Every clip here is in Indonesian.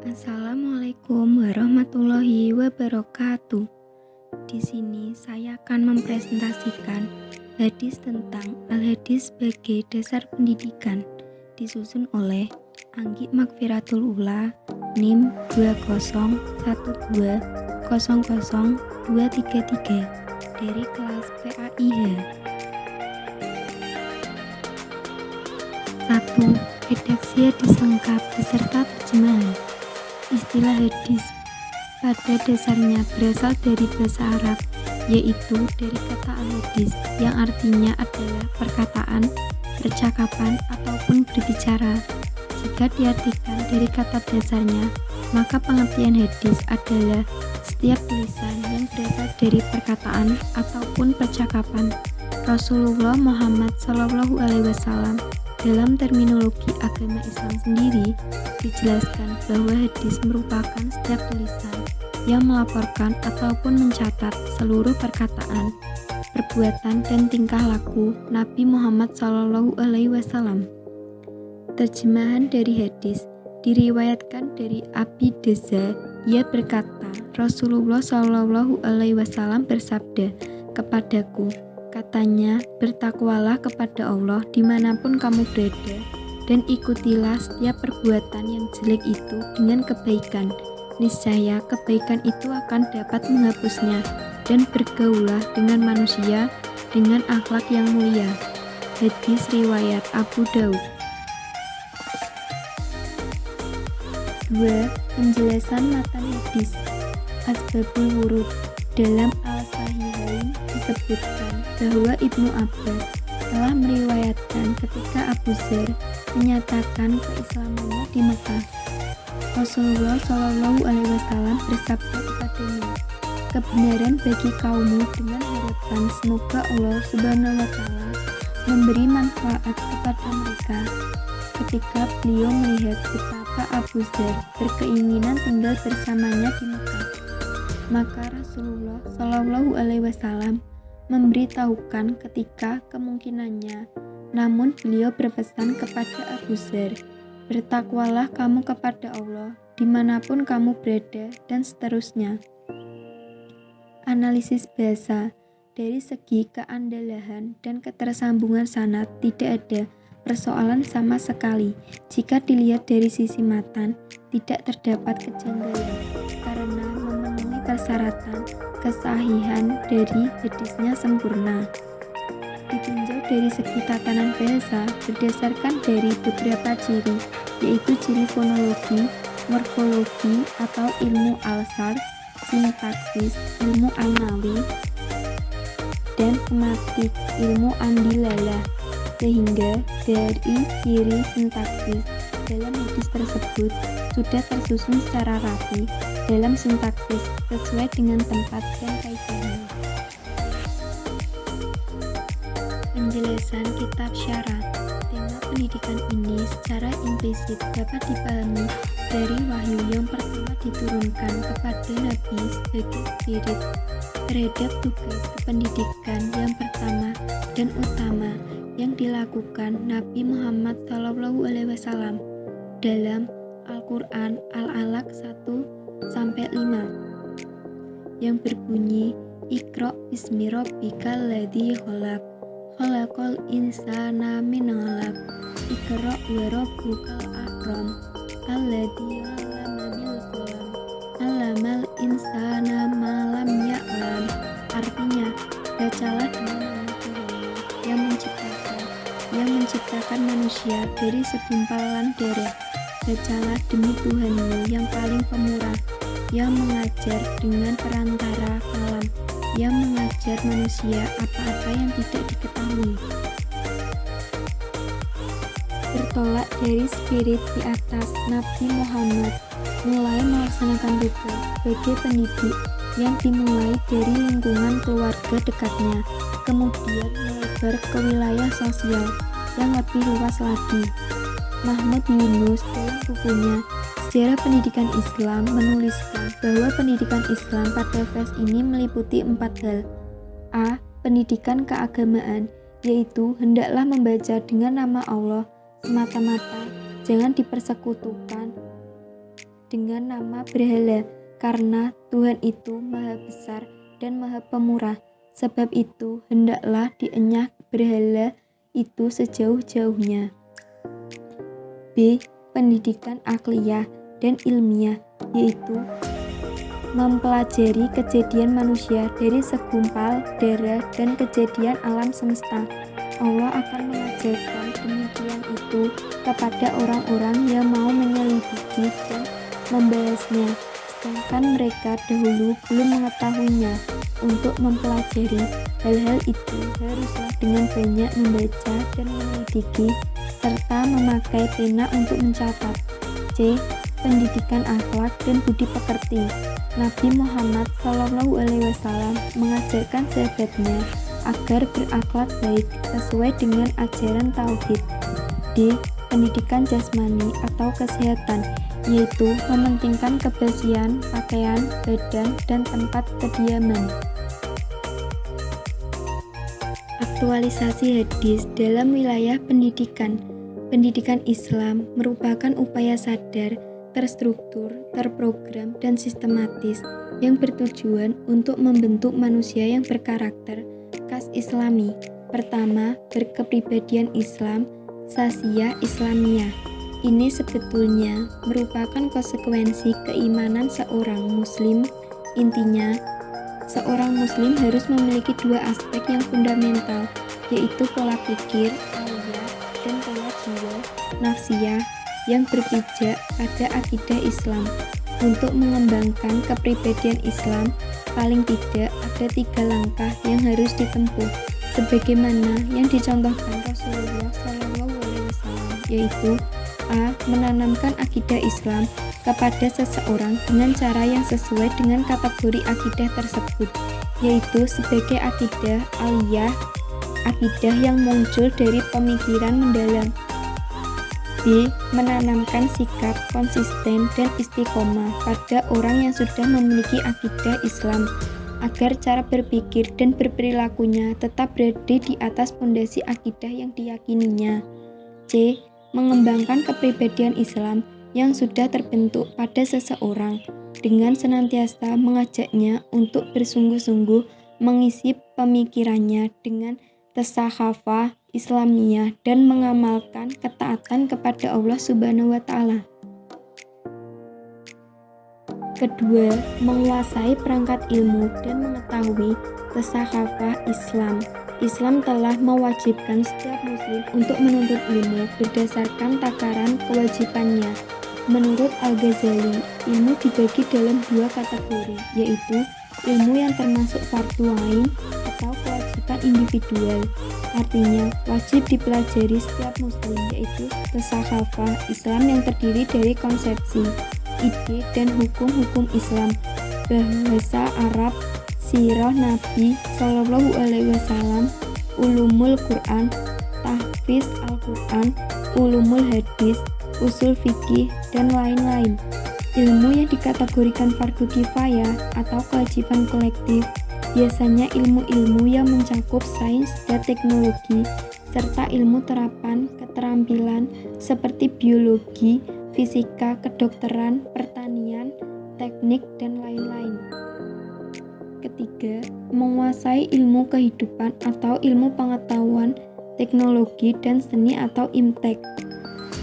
Assalamualaikum warahmatullahi wabarakatuh. Di sini saya akan mempresentasikan hadis tentang Al-Hadis sebagai dasar pendidikan, disusun oleh Anggi Magfiratul Ula, NIM 201200233 dari kelas PAIH. 1. Redaksi hadis lengkap beserta terjemahan. Istilah hadis pada dasarnya berasal dari bahasa Arab, yaitu dari kata al-hadis yang artinya adalah perkataan, percakapan, ataupun berbicara. Jika diartikan dari kata dasarnya, maka pengertian hadis adalah setiap tulisan yang berasal dari perkataan ataupun percakapan Rasulullah Muhammad SAW. Dalam terminologi agama Islam sendiri, dijelaskan bahwa hadis merupakan setiap tulisan yang melaporkan ataupun mencatat seluruh perkataan, perbuatan, dan tingkah laku Nabi Muhammad SAW. Terjemahan dari hadis diriwayatkan dari Abi Darda. Ia berkata, Rasulullah SAW bersabda kepadaku, katanya, bertakwalah kepada Allah dimanapun kamu berada, dan ikutilah setiap perbuatan yang jelek itu dengan kebaikan. Niscaya kebaikan itu akan dapat menghapusnya, dan bergaulah dengan manusia dengan akhlak yang mulia. Hadis riwayat Abu Daud. 2. Penjelasan matan hadis. Asbabul wurud. Dalam Al-Sahihain disebutkan bahwa Ibnu Abbas telah meriwayatkan ketika Abu Dzar menyatakan keislamannya di Mekah. Rasulullah SAW bersabda kepadanya, kebenaran bagi kaummu dengan harapan semoga Allah SWT memberi manfaat kepada mereka. Ketika beliau melihat betapa Abu Dzar berkeinginan tinggal bersamanya di Mekah, maka Rasulullah SAW memberitahukan ketika kemungkinannya. Namun beliau berpesan kepada Abu Dzar, bertakwalah kamu kepada Allah dimanapun kamu berada, dan seterusnya. Analisis bahasa. Dari segi keandalan dan ketersambungan sanad tidak ada persoalan sama sekali. Jika dilihat dari sisi matan, tidak terdapat kejanggalan karena memenuhi persyaratan kesahihan dari hadisnya sempurna. Ditinjau dari segi tatanan bahasa berdasarkan dari beberapa ciri, yaitu ciri fonologi, morfologi atau ilmu al-sar, sintaksis, ilmu an-nahwi, dan sematik, ilmu an-dilalah. Sehingga dari ciri sintaksis dalam hadis tersebut sudah tersusun secara rapi dalam sintaksis sesuai dengan tempat dan kaidahnya. Penjelasan kitab syarat. Tema pendidikan ini secara implisit dapat dipahami dari wahyu yang pertama diturunkan kepada Nabi sebagai spirit terhadap tugas kependidikan yang pertama dan utama yang dilakukan Nabi Muhammad SAW dalam Al-Quran Al-Alaq 1-5 yang berbunyi, Iqra bismi rabbikal ladzi khalaq, khalaqal insana min 'alaq, Iqra wa rabbukal akram, alladzi 'allama bil qalam, 'allamal insana ma lam ya'lam. Artinya, bacalah dengan nama Tuhanmu yang menciptakan manusia dari segumpalan darah. Bacalah demi Tuhanmu yang paling pemurah, yang mengajar dengan perantara kalam, yang mengajar manusia apa-apa yang tidak diketahui. Bertolak dari spirit di atas, Nabi Muhammad mulai melaksanakan tugas sebagai pendidik yang dimulai dari lingkungan keluarga dekatnya, kemudian melebar ke wilayah sosial yang lebih luas lagi. Mahmud Yunus dalam bukunya Sejarah Pendidikan Islam menuliskan bahwa pendidikan Islam pada fase ini meliputi 4 hal. A. Pendidikan keagamaan, yaitu hendaklah membaca dengan nama Allah semata-mata, jangan dipersekutukan dengan nama berhala, karena Tuhan itu Maha Besar dan Maha Pemurah. Sebab itu, hendaklah dienyah berhala itu sejauh-jauhnya. B. Pendidikan akliyah dan ilmiah, yaitu mempelajari kejadian manusia dari segumpal darah dan kejadian alam semesta. Allah akan mengajarkan demikian itu kepada orang-orang yang mau menyelidiki dan membahasnya, sedangkan mereka dahulu belum mengetahuinya. Untuk mempelajari hal-hal itu haruslah dengan banyak membaca dan menyelidiki serta memakai pena untuk mencatat. C. Pendidikan akhlak dan budi pekerti. Nabi Muhammad SAW mengajarkan sahabatnya agar berakhlak baik sesuai dengan ajaran tauhid. D. Pendidikan jasmani atau kesehatan, yaitu mementingkan kebersihan pakaian, badan, dan tempat kediaman. Aktualisasi hadis dalam wilayah pendidikan. Pendidikan Islam merupakan upaya sadar, terstruktur, terprogram, dan sistematis yang bertujuan untuk membentuk manusia yang berkarakter khas Islami. Pertama, berkepribadian Islam, sasiyah Islamiyah. Ini sebetulnya merupakan konsekuensi keimanan seorang Muslim. Intinya, seorang Muslim harus memiliki dua aspek yang fundamental, yaitu pola pikir, aliyah, dan pola jiwa, nafsiyah, yang berpijak pada akidah Islam. Untuk mengembangkan kepribadian Islam, paling tidak ada 3 langkah yang harus ditempuh, sebagaimana yang dicontohkan Rasulullah SAW, yaitu A. Menanamkan akidah Islam kepada seseorang dengan cara yang sesuai dengan kategori akidah tersebut, yaitu sebagai akidah aliyah, akidah yang muncul dari pemikiran mendalam. B. Menanamkan sikap konsisten dan istiqomah pada orang yang sudah memiliki akidah Islam, agar cara berpikir dan berperilakunya tetap berada di atas fondasi akidah yang diyakininya. C. Mengembangkan kepribadian Islam yang sudah terbentuk pada seseorang, dengan senantiasa mengajaknya untuk bersungguh-sungguh mengisi pemikirannya dengan tasawuf Islamiyah dan mengamalkan ketaatan kepada Allah Subhanahu wa Ta'ala. Kedua, menguasai perangkat ilmu dan mengetahui tasawuf Islam. Islam telah mewajibkan setiap muslim untuk menuntut ilmu berdasarkan takaran kewajibannya. Menurut Al-Ghazali, ilmu dibagi dalam 2 kategori, yaitu ilmu yang termasuk fardhu ain atau kewajiban individual. Artinya, wajib dipelajari setiap muslim, yaitu tasawuf Islam yang terdiri dari konsepsi, ide, dan hukum-hukum Islam, bahasa Arab, sirah Nabi SAW, ulumul Quran, tahfiz Al-Quran, ulumul hadis, usul fikih, dan lain-lain. Ilmu yang dikategorikan fardu kifayah atau kewajiban kolektif biasanya ilmu-ilmu yang mencakup sains dan teknologi, serta ilmu terapan keterampilan seperti biologi, fisika, kedokteran, pertanian, teknik, dan lain-lain. Ketiga, menguasai ilmu kehidupan atau ilmu pengetahuan, teknologi, dan seni atau imtek.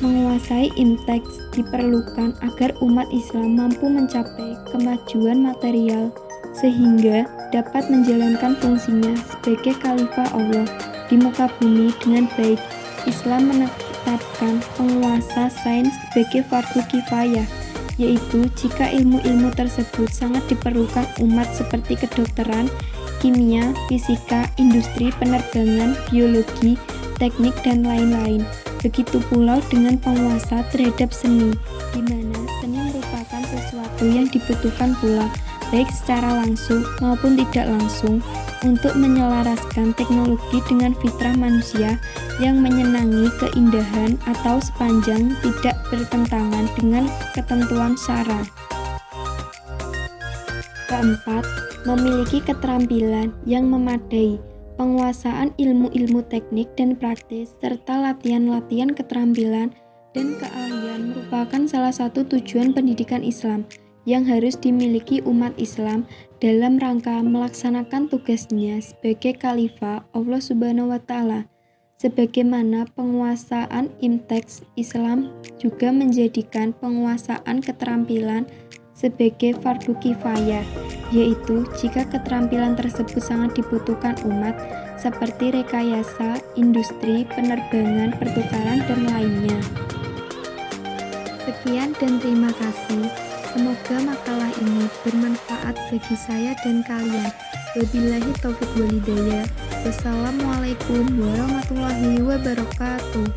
Menguasai imtek diperlukan agar umat Islam mampu mencapai kemajuan material sehingga dapat menjalankan fungsinya sebagai khalifah Allah di muka bumi dengan baik. Islam menetapkan penguasa sains sebagai fardu kifayah, yaitu jika ilmu-ilmu tersebut sangat diperlukan umat seperti kedokteran, kimia, fisika, industri penerbangan, biologi, teknik, dan lain-lain. Begitu pula dengan penguasa terhadap seni, di mana seni merupakan sesuatu yang dibutuhkan pula, baik secara langsung maupun tidak langsung, untuk menyelaraskan teknologi dengan fitrah manusia yang menyenangi keindahan atau sepanjang tidak bertentangan dengan ketentuan syara. Keempat, memiliki keterampilan yang memadai. Penguasaan ilmu-ilmu teknik dan praktis serta latihan-latihan keterampilan dan keahlian merupakan salah satu tujuan pendidikan Islam yang harus dimiliki umat Islam dalam rangka melaksanakan tugasnya sebagai khalifah Allah Subhanahu wa Ta'ala. Sebagaimana penguasaan imteks Islam juga menjadikan penguasaan keterampilan sebagai fardu kifayah, yaitu jika keterampilan tersebut sangat dibutuhkan umat seperti rekayasa, industri, penerbangan, pertukaran, dan lainnya. Sekian dan terima kasih. Semoga makalah ini bermanfaat bagi saya dan kalian. Wabillahi taufiq walhidayah. Wassalamualaikum warahmatullahi wabarakatuh.